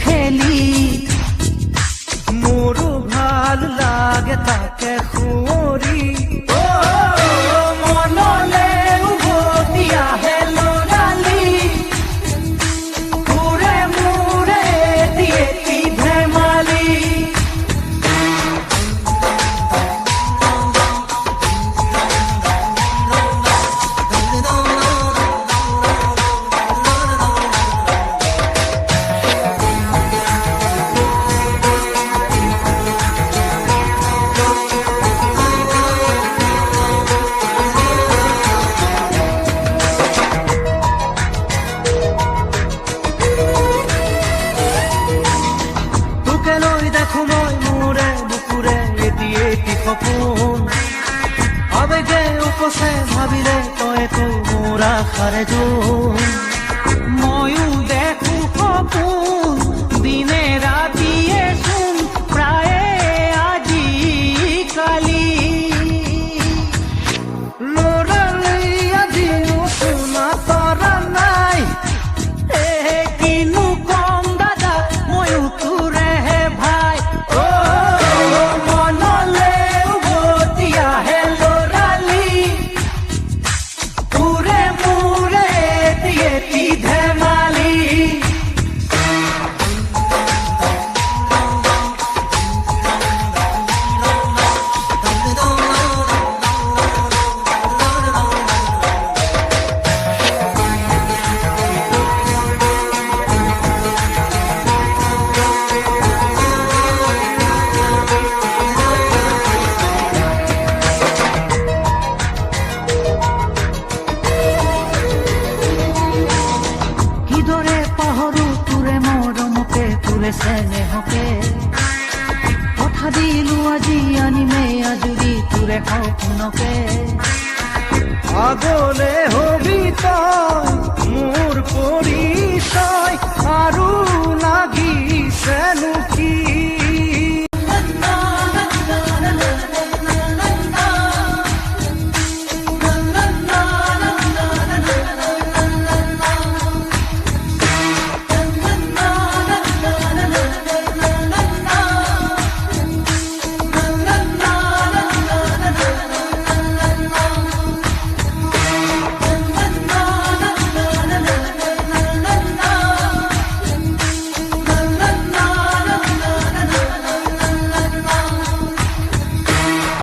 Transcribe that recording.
খেলি মোৰো ভাল লাগে তাকে সুঁৱৰি মনলে উভতি আহে ল'ৰালি ঘূৰে মূৰে এটি ধেমালি দেখো মই মোৰে বুকুৰে এটি সপোন আবেগে উপচে ভাবিলে তইতো মোৰ আশাৰে জোন ময়ো দেখো সপোন দিনে ৰাতিয়ে চোন প্ৰায়ে আজিকালি ল'ৰালি আজিও শুনা তৰা নাই কিনো কম দাদা ময়ো তোৰে স্নেহকে কথা দিলো আজি আনিমে আজুৰি তোৰে সপোনকে আগলে হবি তই মোৰ পৰিচয়